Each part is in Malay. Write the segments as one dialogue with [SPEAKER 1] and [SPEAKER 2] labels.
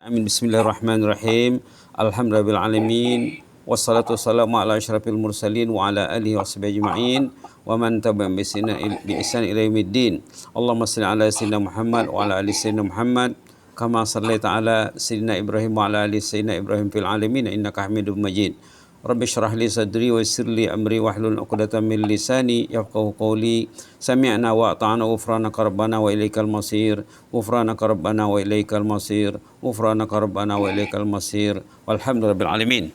[SPEAKER 1] Amin. Bismillahirrahmanirrahim. Alhamdulillahil alamin. Wassalatu wassalamu ala asyrafil mursalin wa ala alihi washabihi ajma'in wa man tabi'ahum bi ihsan ila yaumiddin. Allahumma shalli ala sayyidina Muhammad wa ala ali sayyidina Muhammad kama shallaita ala sayyidina Ibrahim wa ala ali sayyidina Ibrahim fil alamin innaka Hamidum Majid. Rabbi shrah li sadri wa yassir li amri wahlul 'uqdatam min lisani yafqahu qawli. Sami'na wa ata'na ghufranaka rabbana wa ilaikal masir. Ghufranaka rabbana wa ilaikal masir. Ghufranaka rabbana wa ilaikal masir. Walhamdulillahil alamin.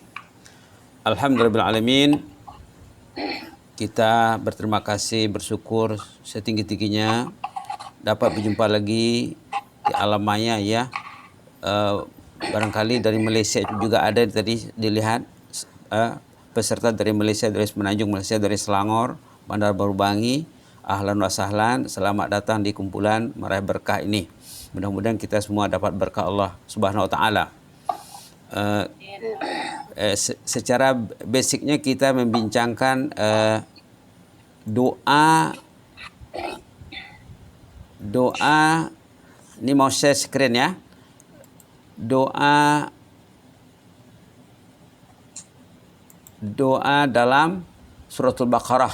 [SPEAKER 1] Alhamdulillahil alamin. Kita berterima kasih, bersyukur setinggi-tingginya dapat berjumpa lagi di alam maya ya. Barangkali dari Malaysia juga ada tadi dilihat peserta dari Malaysia, dari Semenanjung Malaysia, dari Selangor, Bandar Baru Bangi. Ahlan wa sahlan, selamat datang di kumpulan meraih berkah ini. Mudah-mudahan kita semua dapat berkah Allah Subhanahu wa taala. Secara basicnya kita membincangkan doa ini mau share screen ya. Doa dalam suratul Baqarah,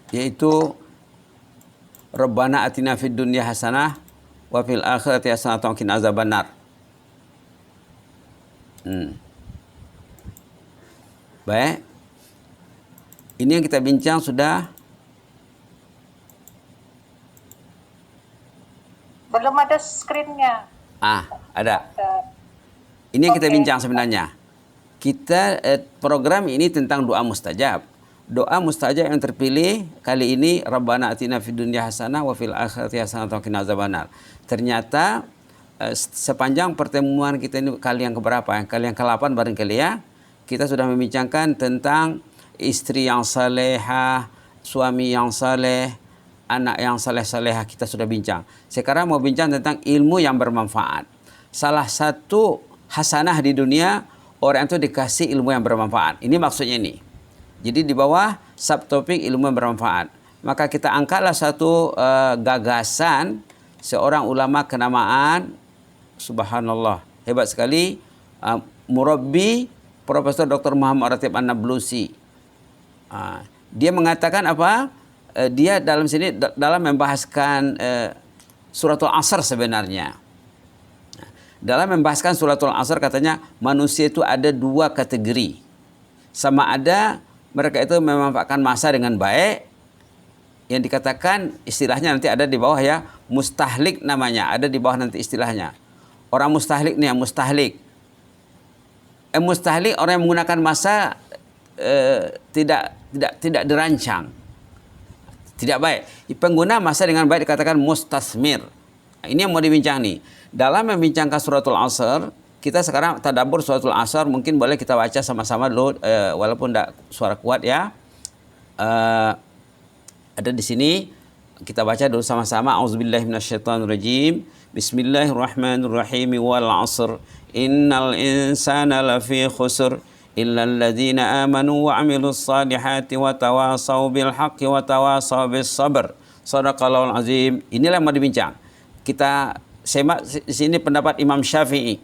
[SPEAKER 1] yaitu Rabbana atina fid dunya hasanah wa fil akhirati hasanah wa qina azabannar. Baik. Ini yang kita bincang sudah.
[SPEAKER 2] Belum ada screen-nya.
[SPEAKER 1] Ada. Ini yang kita bincang sebenarnya. Kita program ini tentang doa mustajab. Doa mustajab yang terpilih kali ini Rabbana atina fid dunya hasanah wa fil akhirati hasanah wa qina azabannar. Ternyata sepanjang pertemuan kita ini kali yang keberapa? Kali yang ke-8 barangkali ya. Kita sudah membincangkan tentang istri yang salehah, suami yang saleh, anak yang saleh-salehah, kita sudah bincang. Sekarang mau bincang tentang ilmu yang bermanfaat. Salah satu hasanah di dunia, orang itu dikasih ilmu yang bermanfaat. Ini maksudnya ini. Jadi di bawah subtopik ilmu yang bermanfaat. Maka kita angkatlah satu gagasan seorang ulama kenamaan, subhanallah, hebat sekali, murabbi Profesor Dr. Muhammad Ratib An-Nablusi. Dia mengatakan apa? Dia dalam sini dalam membahaskan suratul Asr sebenarnya. Dalam membahaskan suratul Asr katanya manusia itu ada dua kategori. Sama ada mereka itu memanfaatkan masa dengan baik, yang dikatakan istilahnya nanti ada di bawah ya, mustahlik namanya, ada di bawah nanti istilahnya. Orang mustahlik nih, mustahlik orang yang menggunakan masa tidak dirancang, tidak baik. Pengguna masa dengan baik dikatakan mustasmir. Ini yang mau dibincang nih. Dalam membincangkan suratul Asr, kita sekarang tadabbur suratul Asr, mungkin boleh kita baca sama-sama dulu, walaupun tidak suara kuat ya. Ada di sini, kita baca dulu sama-sama. Auzubillahi minasyaitonirrajim. Bismillahirrahmanirrahim. Wal 'asr. Innal insana lafi khusr. Illa alladhina amanu wa 'amilus salihati wa tawasaw bil haqqi wa tawasaw bis sabr. Shadaqallahul azim. Inilah yang mau dibincang. Kita semak di sini pendapat Imam Syafi'i.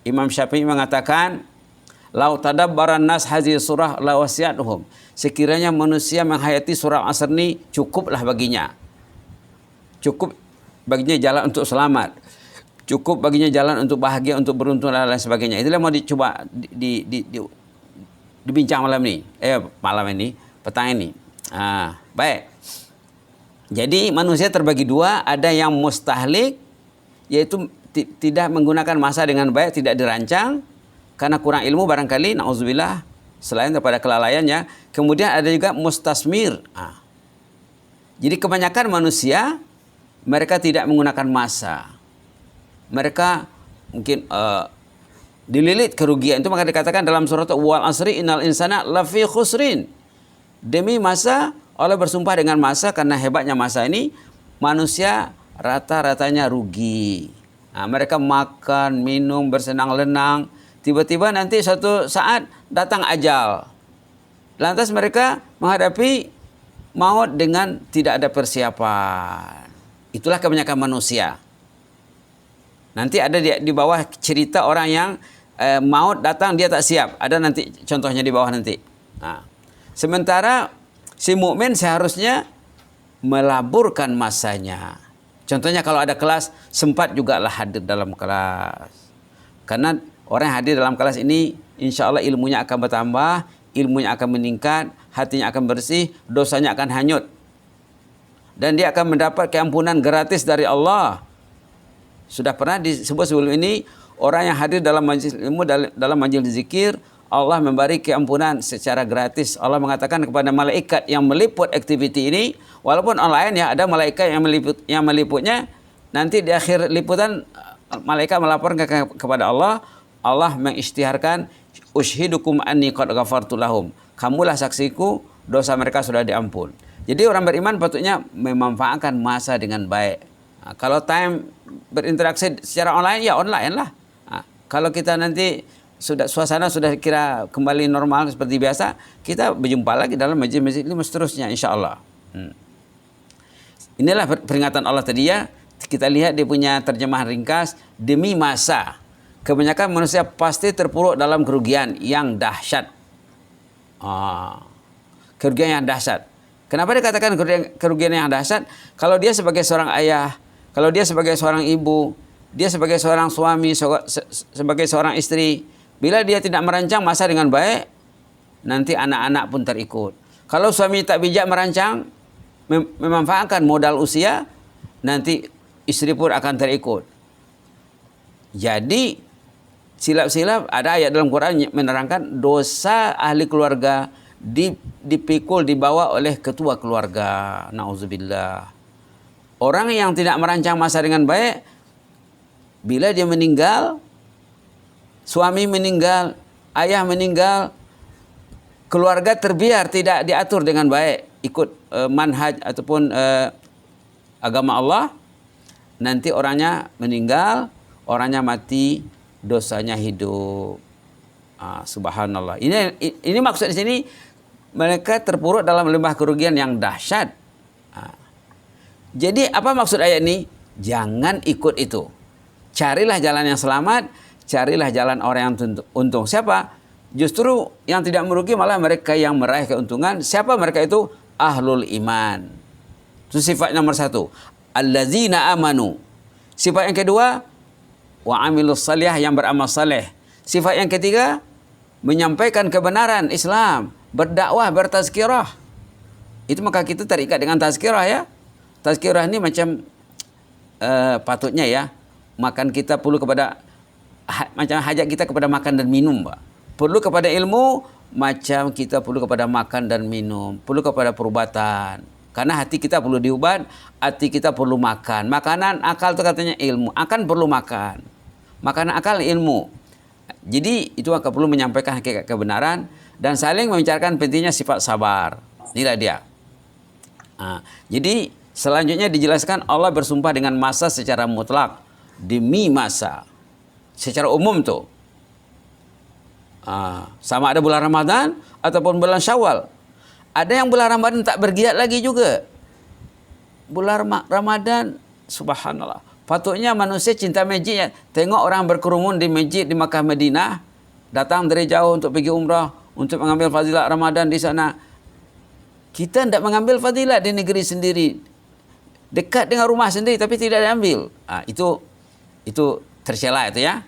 [SPEAKER 1] Imam Syafi'i mengatakan, lau tadabbaran nas hazihi surah la wasi'atuhum. Sekiranya manusia menghayati surah Asr ini cukuplah baginya. Cukup baginya jalan untuk selamat. Cukup baginya jalan untuk bahagia, untuk beruntung dan lain sebagainya. Itulah mau dicoba dibincang malam ini, petang ini. Baik. Jadi manusia terbagi dua, ada yang mustahlik, yaitu tidak menggunakan masa dengan baik, tidak dirancang, karena kurang ilmu barangkali, na'udzubillah, selain daripada kelalaiannya. Kemudian ada juga mustasmir. Jadi kebanyakan manusia, mereka tidak menggunakan masa. Mereka mungkin dililit kerugian. Itu maka dikatakan dalam surat wal asri innal insana lafi khusrin. Demi masa, Allah bersumpah dengan masa, karena hebatnya masa ini, manusia rata-ratanya rugi. Mereka makan, minum, bersenang-lenang. Tiba-tiba nanti suatu saat datang ajal. Lantas mereka menghadapi maut dengan tidak ada persiapan. Itulah kebanyakan manusia. Nanti ada di bawah cerita orang yang maut datang dia tak siap. Ada nanti contohnya di bawah nanti. Nah, sementara si mukmin seharusnya melaburkan masanya. Contohnya kalau ada kelas, sempat jugalah hadir dalam kelas. Karena orang yang hadir dalam kelas ini, insya Allah ilmunya akan bertambah, ilmunya akan meningkat, hatinya akan bersih, dosanya akan hanyut. Dan dia akan mendapat keampunan gratis dari Allah. Sudah pernah disebut sebelum ini, orang yang hadir dalam majelis ilmu, dalam majelis zikir, Allah memberi keampunan secara gratis. Allah mengatakan kepada malaikat yang meliput aktiviti ini, walaupun online ya, ada malaikat yang meliputnya, nanti di akhir liputan malaikat melaporkan kepada Allah, Allah mengisytiharkan, ushidukum anni qad ghafartu lahum. Kamulah saksiku, dosa mereka sudah diampun. Jadi orang beriman patutnya memanfaatkan masa dengan baik. Nah, kalau time berinteraksi secara online, ya online lah. Nah, kalau kita nanti suasana sudah kira kembali normal seperti biasa, kita berjumpa lagi dalam majlis-majlis ilmu seterusnya, insya Allah. Inilah peringatan Allah tadi ya. Kita lihat dia punya terjemahan ringkas, demi masa. Kebanyakan manusia pasti terpuruk dalam kerugian yang dahsyat. Kerugian yang dahsyat. Kenapa dikatakan kerugian yang dahsyat? Kalau dia sebagai seorang ayah, kalau dia sebagai seorang ibu, dia sebagai seorang suami, sebagai seorang istri, bila dia tidak merancang masa dengan baik, nanti anak-anak pun terikut. Kalau suami tak bijak merancang, memanfaatkan modal usia, nanti istri pun akan terikut. Jadi silap-silap ada ayat dalam Quran menerangkan dosa ahli keluarga dipikul, dibawa oleh ketua keluarga. Nauzubillah. Orang yang tidak merancang masa dengan baik, bila dia meninggal, suami meninggal, ayah meninggal, keluarga terbiar tidak diatur dengan baik, ikut manhaj ataupun agama Allah, nanti orangnya meninggal, orangnya mati, dosanya hidup. Subhanallah. Ini maksud di sini, mereka terpuruk dalam lembah kerugian yang dahsyat. Jadi apa maksud ayat ini? Jangan ikut itu. Carilah jalan yang selamat, carilah jalan orang yang untung. Siapa? Justru yang tidak merugi malah mereka yang meraih keuntungan. Siapa mereka itu? Ahlul iman. Itu sifat nomor 1. Allazina amanu. Sifat yang kedua, wa amilus salih, yang beramal saleh. Sifat yang ketiga, menyampaikan kebenaran Islam, berdakwah, bertazkirah. Itu maka kita terikat dengan tazkirah ya. Tazkirah ini macam patutnya ya, makan kita perlu kepada macam hajat kita kepada makan dan minum, Pak. Perlu kepada ilmu macam kita perlu kepada makan dan minum, perlu kepada perubatan. Karena hati kita perlu diubat, hati kita perlu makan. Makanan akal itu katanya ilmu, akan perlu makan. Makanan akal ilmu. Jadi itu akan perlu menyampaikan hakikat kebenaran dan saling membicarakan pentingnya sifat sabar. Inilah dia. Jadi selanjutnya dijelaskan Allah bersumpah dengan masa secara mutlak, demi masa. Secara umum tuh. Sama ada bulan Ramadan ataupun bulan Syawal. Ada yang bulan Ramadan tak bergiat lagi juga. Bulan Ramadan, subhanallah. Patutnya manusia cinta masjid ya. Tengok orang berkerumun di masjid di Makkah Madinah, datang dari jauh untuk pergi umrah, untuk mengambil fadilat Ramadan di sana. Kita tidak mengambil fadilat di negeri sendiri. Dekat dengan rumah sendiri tapi tidak diambil. Itu tercela itu ya.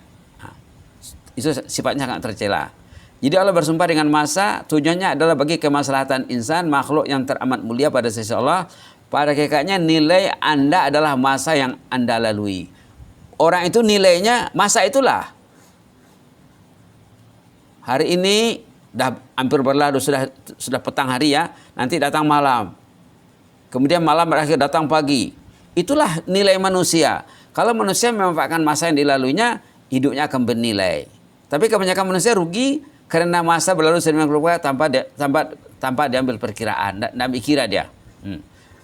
[SPEAKER 1] Itu sifatnya sangat tercela. Jadi Allah bersumpah dengan masa, tujuannya adalah bagi kemaslahatan insan, makhluk yang teramat mulia pada sisi Allah. Pada hakikatnya nilai Anda adalah masa yang Anda lalui. Orang itu nilainya masa itulah. Hari ini dah hampir berlalu, sudah petang hari ya, nanti datang malam. Kemudian malam berakhir datang pagi. Itulah nilai manusia. Kalau manusia memanfaatkan masa yang dilaluinya, hidupnya akan bernilai. Tapi kebanyakan manusia rugi karena masa berlalu sedemikian rupa tanpa diambil perkiraan, tidak dikira dia.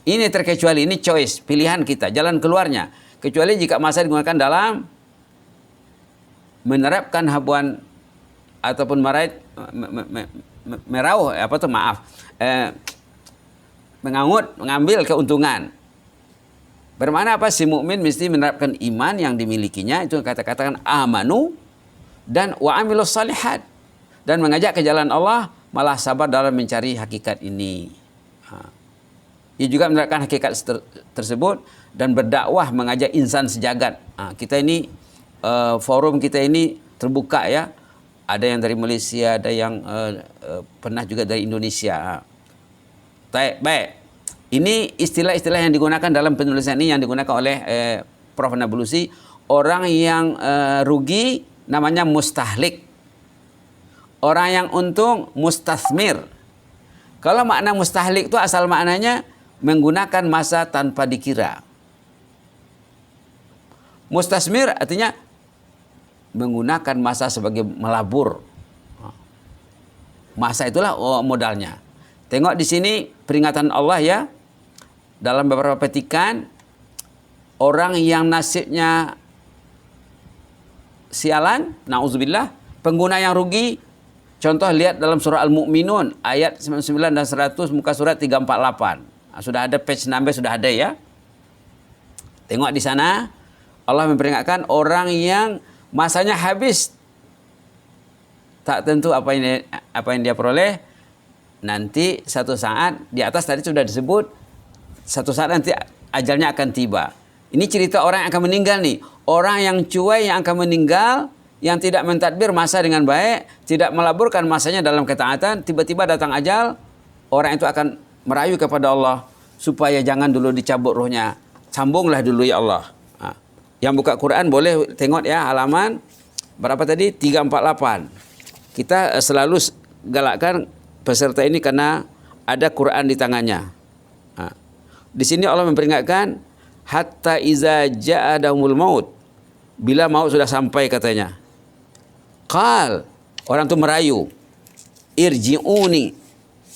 [SPEAKER 1] Ini terkecuali, ini choice, pilihan kita, jalan keluarnya. Kecuali jika masa digunakan dalam menerapkan habuan ataupun mengambil keuntungan. Bermakna apa? Si mukmin mesti menerapkan iman yang dimilikinya, itu katakan amanu, dan wa amilus salihat, dan mengajak ke jalan Allah, malah sabar dalam mencari hakikat ini. Ia juga menerapkan hakikat tersebut dan berdakwah mengajak insan sejagat. Kita ini forum kita ini terbuka ya. Ada yang dari Malaysia, ada yang pernah juga dari Indonesia. Baik. Ini istilah-istilah yang digunakan dalam penulisan ini yang digunakan oleh Prof. Nabulusi. Orang yang rugi namanya mustahlik. Orang yang untung mustasmir. Kalau makna mustahlik itu asal maknanya menggunakan masa tanpa dikira. Mustasmir artinya menggunakan masa sebagai melabur. Masa itulah modalnya. Tengok di sini peringatan Allah ya. Dalam beberapa petikan, orang yang nasibnya sialan, na'udzubillah, pengguna yang rugi, contoh lihat dalam surah Al-Mu'minun, ayat 99 dan 100, muka surat 348. Sudah ada page number, sudah ada ya. Tengok di sana, Allah memperingatkan orang yang masanya habis. Tak tentu apa yang dia peroleh. Nanti satu saat, di atas tadi sudah disebut, satu saat nanti ajalnya akan tiba. Ini cerita orang yang akan meninggal nih. Orang yang cuai yang akan meninggal, yang tidak mentadbir masa dengan baik, tidak melaburkan masanya dalam ketaatan, tiba-tiba datang ajal, orang itu akan merayu kepada Allah supaya jangan dulu dicabut ruhnya. Sambunglah dulu ya Allah. Yang buka Quran boleh tengok ya halaman berapa tadi? 348. Kita selalu galakkan peserta ini karena ada Quran di tangannya. Di sini Allah memperingatkan hatta iza ja'adahumul maut, bila maut sudah sampai katanya. Qal, orang itu merayu, irji'uni,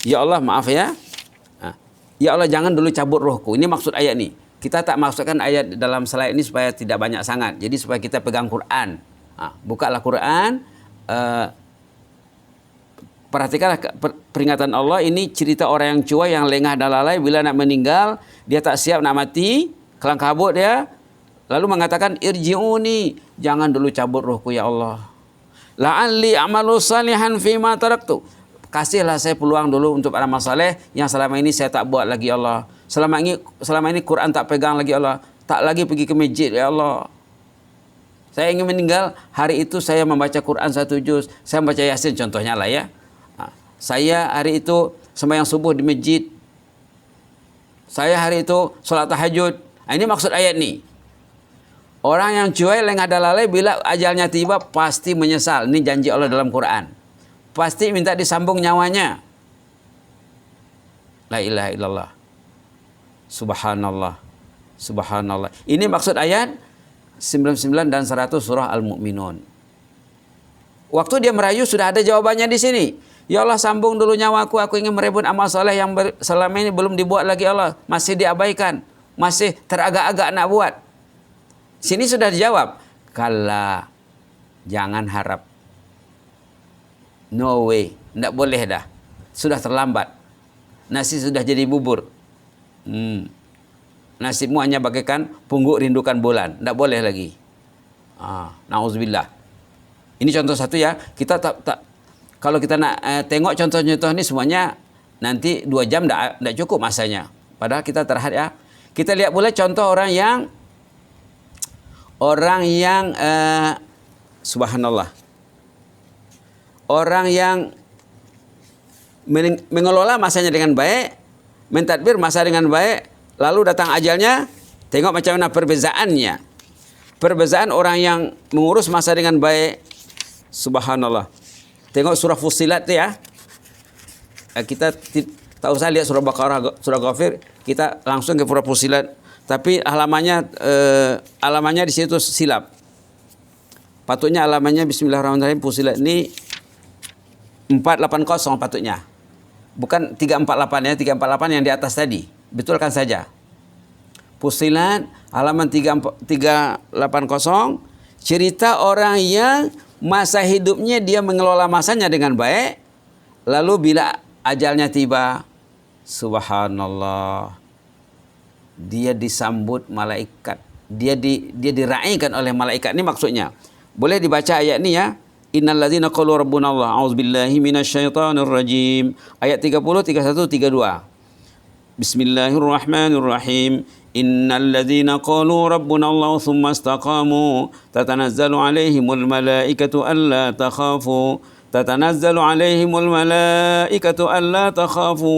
[SPEAKER 1] ya Allah maaf ya. Ya Allah jangan dulu cabut rohku. Ini maksud ayat ini. Kita tak maksudkan ayat dalam slide ini supaya tidak banyak sangat. Jadi supaya kita pegang Quran. Bukalah Quran. Perhatikanlah peringatan Allah, ini cerita orang yang cuai, yang lengah dan lalai, bila nak meninggal, dia tak siap nak mati, kelang kabut dia, lalu mengatakan, irji'uni, jangan dulu cabut rohku ya Allah. La'alli amalu salihan fima taraktu. Kasihlah saya peluang dulu untuk beramal saleh yang selama ini saya tak buat lagi Allah. Selama ini Quran tak pegang lagi Allah. Tak lagi pergi ke masjid ya Allah. Saya ingin meninggal, hari itu saya membaca Quran 1 juz, saya membaca Yasin contohnya lah ya. Saya hari itu sembahyang subuh di masjid. Saya hari itu solat tahajud. Ini maksud ayat ni. Orang yang cuai, lengah dan lalai, bila ajalnya tiba pasti menyesal. Ini janji Allah dalam Quran. Pasti minta disambung nyawanya. La ilaha illallah. Subhanallah. Subhanallah. Ini maksud ayat 99 dan 100 surah Al-Mu'minun. Waktu dia merayu sudah ada jawabannya di sini. Ya Allah sambung dulu nyawaku, aku ingin merebut amal soleh yang selama ini belum dibuat lagi Allah. Masih diabaikan, masih teragak-agak nak buat. Sini sudah dijawab. Kala, jangan harap. No way, tidak boleh dah. Sudah terlambat. Nasi sudah jadi bubur. Nasibmu hanya bagaikan pungguk rindukan bulan. Tidak boleh lagi. Na'udzubillah. Ini contoh satu ya. Kita tak kalau kita nak tengok contoh-contoh ini semuanya nanti 2 jam tidak cukup masanya. Padahal kita terhad ya. Kita lihat pula contoh orang yang subhanallah. Orang yang mengelola masanya dengan baik, mentadbir masa dengan baik, lalu datang ajalnya, tengok macam mana perbezaannya. Perbezaan orang yang mengurus masa dengan baik, subhanallah. Tengok surah Fussilat ya. Kita tak usah lihat surah Baqarah, surah Ghafir, kita langsung ke surah Fussilat. Tapi alamannya di situ silap. Patutnya alamannya bismillahirrahmanirrahim, Fussilat ini 480 patutnya. Bukan 348 ya, 348 yang di atas tadi. Betulkan saja. Fussilat halaman 380, cerita orang yang masa hidupnya dia mengelola masanya dengan baik, lalu bila ajalnya tiba, subhanallah, dia disambut malaikat. Dia diraikan oleh malaikat. Ini maksudnya. Boleh dibaca ayat ni ya. Innal ladzina qalu rabbuna Allah. A'udzubillahi minasyaitonir rajim. Ayat 30, 31, 32. Bismillahirrahmanirrahim. Innal ladzina qalu rabbuna Allah thumma istaqamu tatanazzalu alaihimul malaikatu alla takhafu تتنزل عليهم الملائكة ألا تخافوا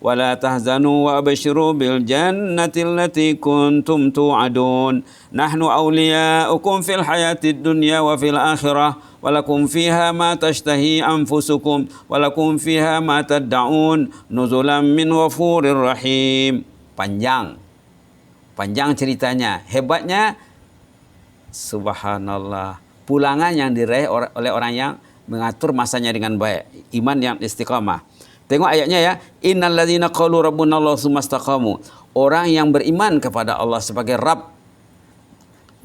[SPEAKER 1] ولا تحزنوا وأبشروا بالجنة التي كنتم توعدون نحن أولياؤكم في الحياة الدنيا وفي الآخرة ولكم فيها ما تشتهي أنفسكم ولكم فيها ما تدعون نزلا من غفور رحيم. Panjang ceritanya. Hebatnya subhanallah, pulangan yang diraih oleh orang yang mengatur masanya dengan baik, iman yang istiqamah. Tengok ayatnya ya. Innal ladzina qalu rabbuna Allah tsumma istaqamu. Orang yang beriman kepada Allah sebagai Rabb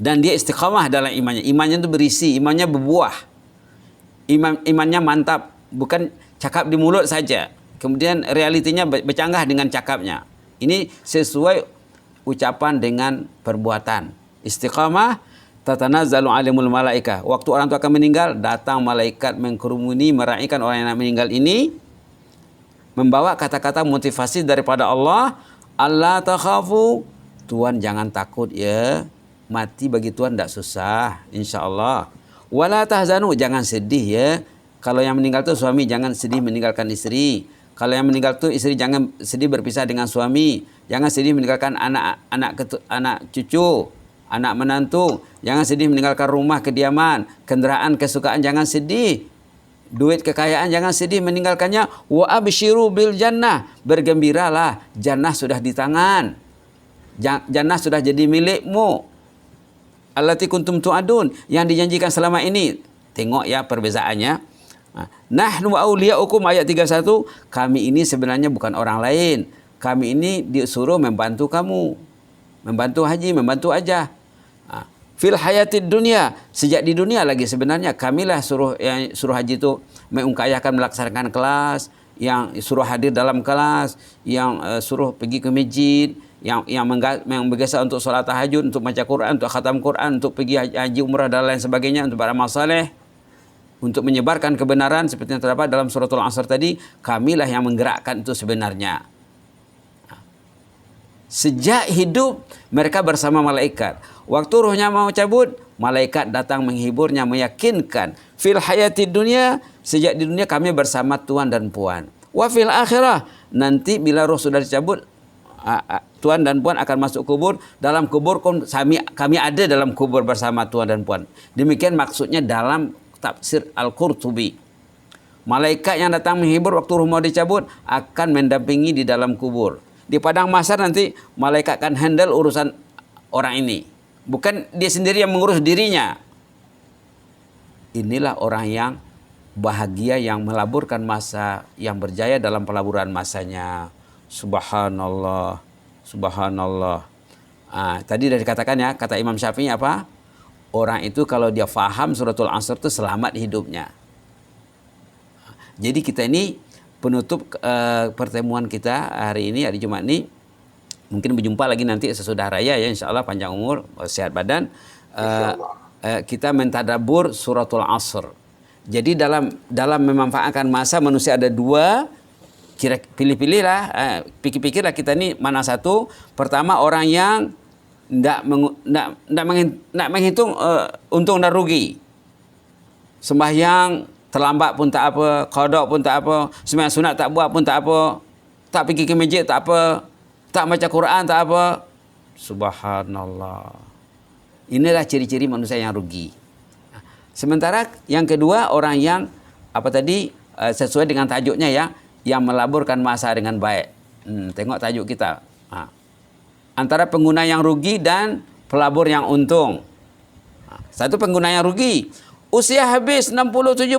[SPEAKER 1] dan dia istiqamah dalam imannya. Imannya itu berisi, imannya berbuah. Imannya mantap, bukan cakap di mulut saja. Kemudian realitinya bercanggah dengan cakapnya. Ini sesuai ucapan dengan perbuatan. Istiqamah. Tatanazzalu alimul malaikah. Waktu orang itu akan meninggal, datang malaikat mengkerumuni meraikan orang yang meninggal ini, membawa kata-kata motivasi daripada Allah. Allah takhafu, Tuhan jangan takut ya, mati bagi Tuhan tidak susah, insyaAllah. Wala tahzanu, jangan sedih ya. Kalau yang meninggal itu suami, jangan sedih meninggalkan istri. Kalau yang meninggal itu istri, jangan sedih berpisah dengan suami. Jangan sedih meninggalkan anak cucu, anak menantu. Jangan sedih meninggalkan rumah kediaman, kenderaan kesukaan, jangan sedih. Duit kekayaan jangan sedih meninggalkannya. Wa absyiru bil jannah, bergembiralah, jannah sudah di tangan. Jannah sudah jadi milikmu. Allati kuntum tu'adun, yang dijanjikan selama ini. Tengok ya perbezaannya. Nahnu auliyaukum ayat 31, kami ini sebenarnya bukan orang lain. Kami ini disuruh membantu kamu. Membantu haji, membantu hajah. Fil hayatid dunia, sejak di dunia lagi sebenarnya kamilah suruh haji itu mengungkayakan melaksanakan kelas, yang suruh hadir dalam kelas, yang suruh pergi ke masjid, yang bergesa untuk solat tahajud, untuk baca Quran, untuk khatam Quran, untuk pergi haji umrah dan lain sebagainya, untuk beramal saleh, untuk menyebarkan kebenaran seperti yang terdapat dalam suratul Asr tadi. Kamilah yang menggerakkan itu sebenarnya. Sejak hidup mereka bersama malaikat. Waktu ruhnya mau cabut, malaikat datang menghiburnya, meyakinkan. Fil hayatid dunia, sejak di dunia kami bersama Tuan dan Puan. Wa fil akhirah, nanti bila roh sudah dicabut, Tuan dan Puan akan masuk kubur. Dalam kubur kami ada dalam kubur bersama Tuan dan Puan. Demikian maksudnya dalam tafsir Al-Qurtubi. Malaikat yang datang menghibur waktu roh mau dicabut akan mendampingi di dalam kubur. Di padang mahsyar nanti malaikat akan handle urusan orang ini. Bukan dia sendiri yang mengurus dirinya. Inilah orang yang bahagia, yang melaburkan masa, yang berjaya dalam pelaburan masanya. Subhanallah. Subhanallah. Tadi sudah dikatakan ya, kata Imam Syafi'i apa? Orang itu kalau dia faham suratul Asr itu selamat hidupnya. Jadi kita ini penutup pertemuan kita hari ini, hari Jumat ini. Mungkin berjumpa lagi nanti sesudah raya ya, insya Allah panjang umur, sehat badan. Kita mentadabur suratul Asr. Jadi dalam memanfaatkan masa manusia ada dua. Pilih-pilihlah, pikir-pikirlah kita ini mana satu. Pertama, orang yang tidak menghitung untung dan rugi. Sembahyang terlambat pun tak apa, qada pun tak apa, sembahyang sunat tak buat pun tak apa, tak pergi ke masjid tak apa, tak baca Quran tak apa. Subhanallah. Inilah ciri-ciri manusia yang rugi. Sementara yang kedua, orang yang sesuai dengan tajuknya ya, yang melaburkan masa dengan baik. Tengok tajuk kita. Antara pengguna yang rugi dan pelabur yang untung. Satu pengguna yang rugi, usia habis 60-70,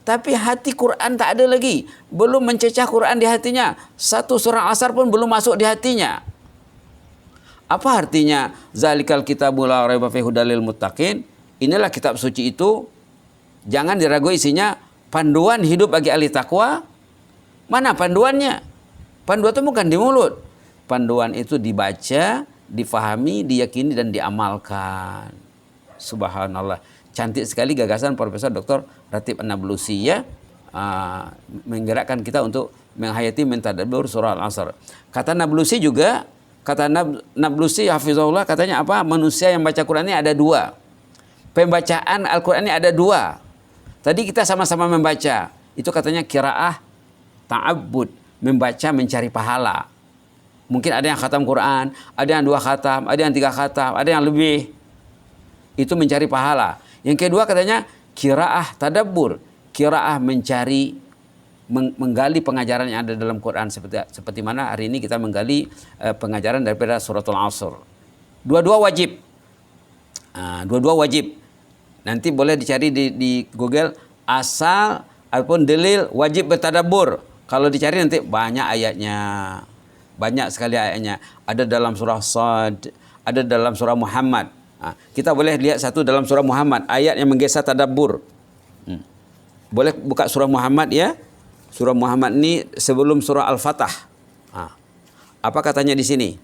[SPEAKER 1] tapi hati Quran tak ada lagi. Belum mencecah Quran di hatinya. Satu surah Asar pun belum masuk di hatinya. Apa artinya? Zalikal kitabul la raiba fihi hudal lil muttaqin. Inilah kitab suci itu. Jangan diragu isinya. Panduan hidup bagi ahli takwa. Mana panduannya? Panduan itu bukan di mulut. panduan itu dibaca, difahami, diyakini dan diamalkan. Subhanallah. Cantik sekali gagasan Profesor Dr. Ratib An-Nablusi ya. Menggerakkan kita untuk menghayati mentadabbur surah Al-Asr. Kata Nablusi juga, kata Nablusi hafizahullah katanya apa? Manusia yang baca Quran ini ada dua. Pembacaan Al-Quran ini ada dua. Tadi kita sama-sama membaca. Itu katanya qiraah ta'abbud, membaca mencari pahala. Mungkin ada yang khatam Quran, ada yang 2 khatam, ada yang 3 khatam, ada yang lebih. Itu mencari pahala. Yang kedua katanya qiraah tadabbur, qiraah mencari menggali pengajaran yang ada dalam Quran seperti mana hari ini kita menggali pengajaran daripada suratul Asr. Dua-dua wajib. Dua-dua wajib. Nanti boleh dicari di Google asal ataupun dalil wajib bertadabbur. Kalau dicari nanti banyak ayatnya. Banyak sekali ayatnya. Ada dalam surah Sad, ada dalam surah Muhammad. Kita boleh lihat satu dalam surah Muhammad, ayat yang menggesah tadabbur. Boleh buka surah Muhammad ya. Surah Muhammad ini sebelum surah Al-Fatah. Apa katanya di sini?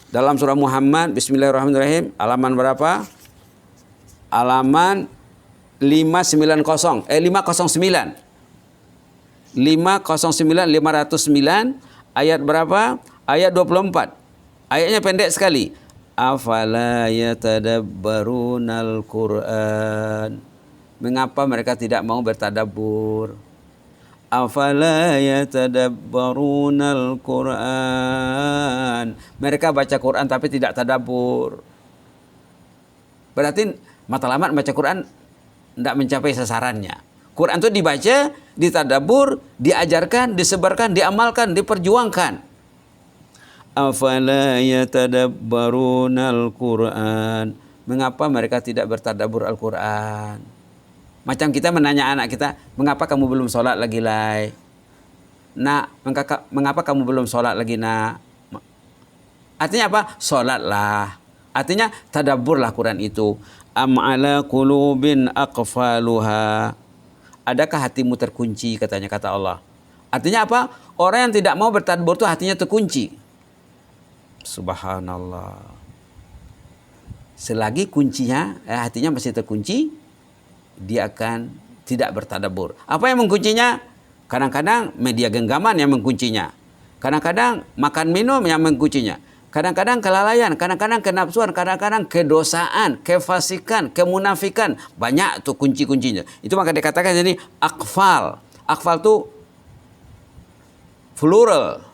[SPEAKER 1] Dalam surah Muhammad, bismillahirrahmanirrahim, halaman berapa? Halaman 509. 509 ayat berapa? Ayat 24. Ayatnya pendek sekali. Afala yatadabbarunal Qur'an. Mengapa mereka tidak mau bertadabbur? Afala yatadabbarunal Qur'an. Mereka baca Quran tapi tidak tadabbur. Berarti matlamat baca Quran tidak mencapai sasarannya. Quran itu dibaca, ditadabbur, diajarkan, disebarkan, diamalkan, diperjuangkan. Afala yatadabbarunal Qur'an. Mengapa mereka tidak bertadabbur Al-Quran? Macam kita menanya anak kita, mengapa kamu belum sholat lagi, Lai? Nak, mengapa kamu belum sholat lagi, nak? Artinya apa? Sholatlah. Artinya tadabburlah Quran itu. Am ala qulubin aqfaluha. Adakah hatimu terkunci, katanya, kata Allah. Artinya apa? Orang yang tidak mau bertadabbur itu hatinya terkunci. Subhanallah. Selagi kuncinya, hatinya masih terkunci, dia akan tidak bertadabbur. Apa yang menguncinya? Kadang-kadang media genggaman yang menguncinya. Kadang-kadang makan minum yang menguncinya. Kadang-kadang kelalaian, kadang-kadang kenapsuan, kadang-kadang kedosaan, kefasikan, kemunafikan. Banyak tuh kunci-kuncinya. Itu maka dikatakan jadi akfal. Akfal itu plural.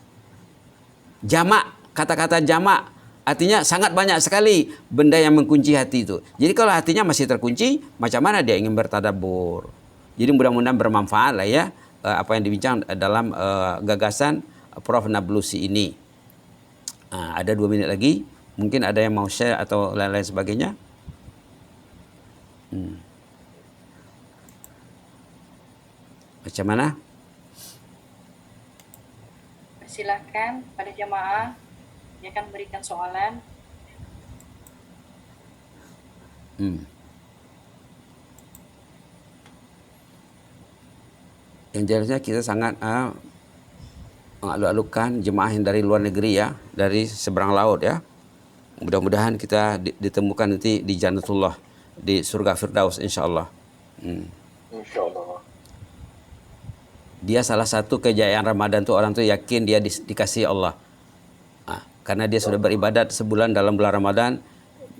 [SPEAKER 1] Jamak, kata-kata jamak. Artinya sangat banyak sekali benda yang mengunci hati itu. Jadi kalau hatinya masih terkunci, macam mana dia ingin bertadabbur? Jadi mudah-mudahan bermanfaat lah ya apa yang dibincang dalam gagasan Prof. Nablusi ini. Ada 2 minit lagi. Mungkin ada yang mau share atau lain-lain sebagainya. Macam mana?
[SPEAKER 2] Silakan pada jamaah, dia akan memberikan soalan.
[SPEAKER 1] Yang jelasnya kita sangat mengalu-alukan jemaah yang dari luar negeri ya, dari seberang laut ya. Mudah-mudahan kita ditemukan nanti di Jannatullah, di surga Firdaus insyaallah.
[SPEAKER 3] Insyaallah.
[SPEAKER 1] Dia salah satu kejayaan Ramadan tuh orang tuh yakin dia dikasihi Allah. Karena dia sudah beribadat sebulan dalam bulan Ramadan,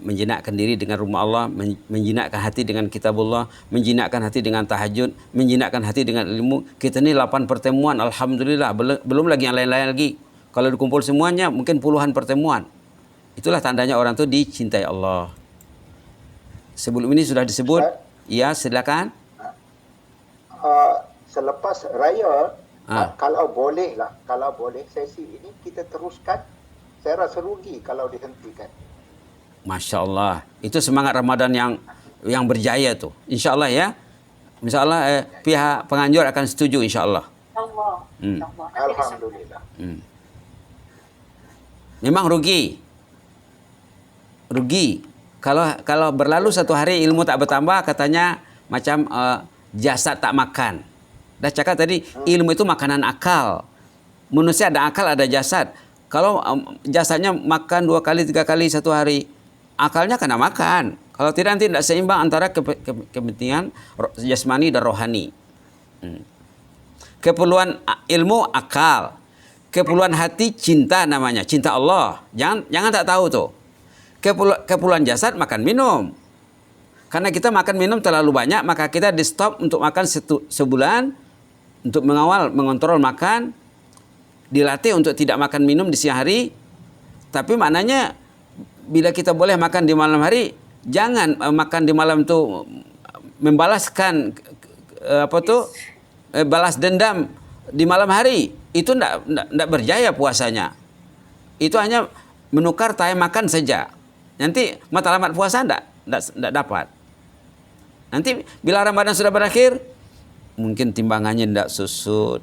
[SPEAKER 1] menjinakkan diri dengan rumah Allah, menjinakkan hati dengan kitabullah, menjinakkan hati dengan tahajud, menjinakkan hati dengan ilmu. Kita ini 8 pertemuan, alhamdulillah, belum lagi yang lain-lain lagi. Kalau dikumpul semuanya mungkin puluhan pertemuan. Itulah tandanya orang itu dicintai Allah. Sebelum ini sudah disebut. Ya, silakan.
[SPEAKER 3] Selepas raya, kalau boleh sesi ini kita teruskan. Saya rasa rugi kalau dihentikan.
[SPEAKER 1] Masya Allah. Itu semangat Ramadan yang berjaya tuh. Insya Allah ya. Insya Allah pihak penganjur akan setuju insya Allah.
[SPEAKER 2] Allah.
[SPEAKER 3] Alhamdulillah.
[SPEAKER 1] Memang rugi. Kalau berlalu 1 hari ilmu tak bertambah, katanya macam jasad tak makan. Dah cakap tadi, ilmu itu makanan akal. Manusia ada akal, ada jasad. Kalau jasadnya makan 2 kali 3 kali satu hari, akalnya kena makan. Kalau tidak nanti tidak seimbang antara kepentingan jasmani dan rohani. Keperluan ilmu akal, keperluan hati cinta namanya, cinta Allah. Jangan tak tahu tuh. Keperluan jasad makan minum. Karena kita makan minum terlalu banyak, maka kita di stop untuk makan sebulan untuk mengontrol makan, dilatih untuk tidak makan minum di siang hari. Tapi maknanya bila kita boleh makan di malam hari, jangan makan di malam itu membalaskan balas dendam di malam hari. Itu tidak berjaya puasanya. Itu hanya menukar time makan saja. Nanti matlamat puasa tidak dapat. Nanti bila Ramadan sudah berakhir, mungkin timbangannya tidak susut.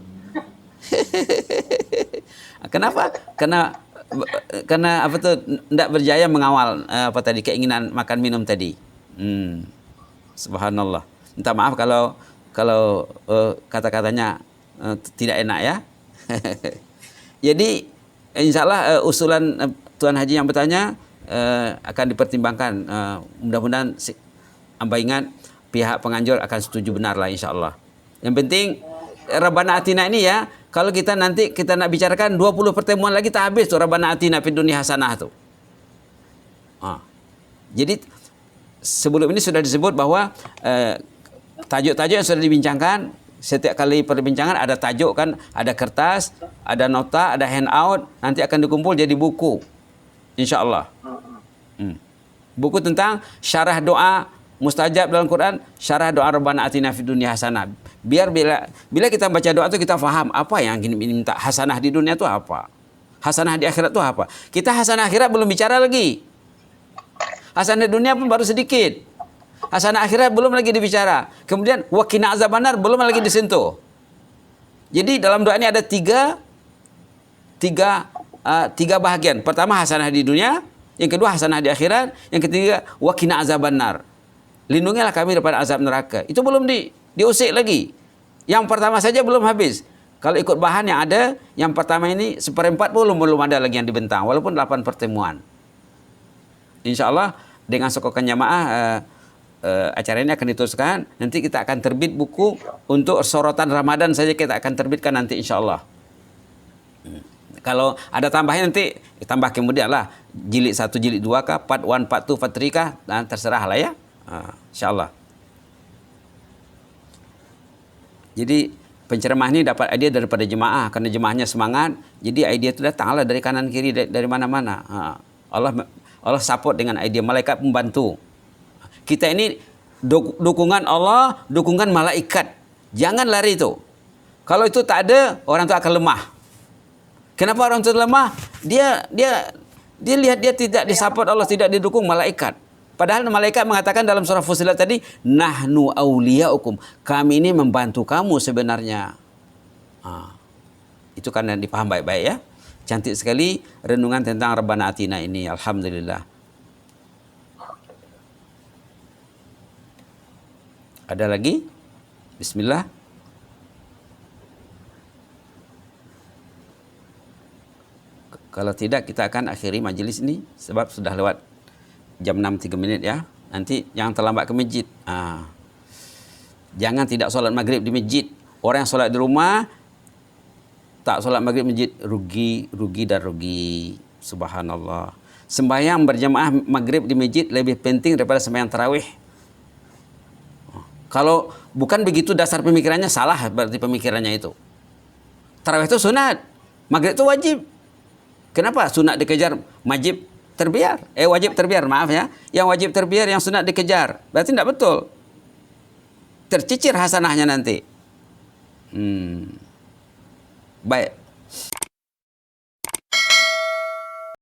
[SPEAKER 1] Kenapa? Karena apa tuh tidak berjaya mengawal keinginan makan minum tadi. Subhanallah. Minta maaf kalau kata-katanya tidak enak ya. Jadi insya Allah usulan Tuan Haji yang bertanya akan dipertimbangkan. Mudah-mudahan hamba ingat pihak penganjur akan setuju benar lah insya Allah. Yang penting Rabbana Atina ini ya, kalau kita nanti nak bicarakan 20 pertemuan lagi tak habis tuh Rabbana Atina fid dunya hasanah tuh. Jadi sebelum ini sudah disebut bahwa tajuk-tajuk yang sudah dibincangkan, setiap kali perbincangan ada tajuk kan, ada kertas, ada nota, ada handout, nanti akan dikumpul jadi buku. Insya Allah. Buku tentang syarah doa mustajab dalam Quran, syarah doa Rabbana Atina fid dunya hasanah. Biar bila kita baca doa itu kita faham apa yang ini minta. Hasanah di dunia itu apa? Hasanah di akhirat itu apa? Kita hasanah akhirat belum bicara lagi. Hasanah di dunia pun baru sedikit. Hasanah akhirat belum lagi dibicara. Kemudian waqina azabannar belum lagi disentuh. Jadi dalam doa ini ada tiga bahagian. Pertama hasanah di dunia, yang kedua hasanah di akhirat, yang ketiga waqina azabannar. Lindungilah kami daripada azab neraka. Itu belum diusik lagi. Yang pertama saja belum habis. Kalau ikut bahan yang ada, yang pertama ini 1/4 belum ada lagi yang dibentang. Walaupun 8 pertemuan. Insya Allah dengan sokongan jamaah acara ini akan diteruskan. Nanti kita akan terbit buku untuk sorotan Ramadan saja kita akan terbitkan nanti insya Allah. Kalau ada tambahan nanti tambah kemudian lah. Jilid 1, jilid 2 kah, part 1, part 2, part 3 kah, nah, terserah lah ya. InsyaAllah. Jadi penceramah ini dapat idea daripada jemaah, karena jemaahnya semangat. Jadi idea itu datanglah dari kanan kiri, dari mana-mana. Allah support dengan idea, malaikat membantu. Kita ini dukungan Allah, dukungan malaikat. Jangan lari itu. Kalau itu tak ada, orang itu akan lemah. Kenapa orang itu lemah? Dia lihat dia tidak disupport Allah, tidak didukung malaikat. Padahal malaikat mengatakan dalam surah Fussilat tadi, nahnu auliyaukum. Kami ini membantu kamu sebenarnya. Itu karena dipaham baik-baik ya. Cantik sekali renungan tentang Rabbana Atina ini. Alhamdulillah. Ada lagi? Bismillah. Kalau tidak kita akan akhiri majlis ini sebab sudah lewat jam 6:03 ya. Nanti jangan terlambat ke masjid. Jangan tidak solat maghrib di masjid. Orang yang solat di rumah tak solat maghrib masjid rugi dan rugi. Subhanallah. Sembahyang berjamaah maghrib di masjid lebih penting daripada sembahyang tarawih. Kalau bukan begitu dasar pemikirannya, salah berarti pemikirannya itu. Tarawih itu sunat, maghrib itu wajib. Kenapa sunat dikejar, wajib terbiar? Wajib terbiar, maaf ya. Yang wajib terbiar, yang sunat dikejar. Berarti tidak betul. Tercicir hasanahnya nanti. Baik.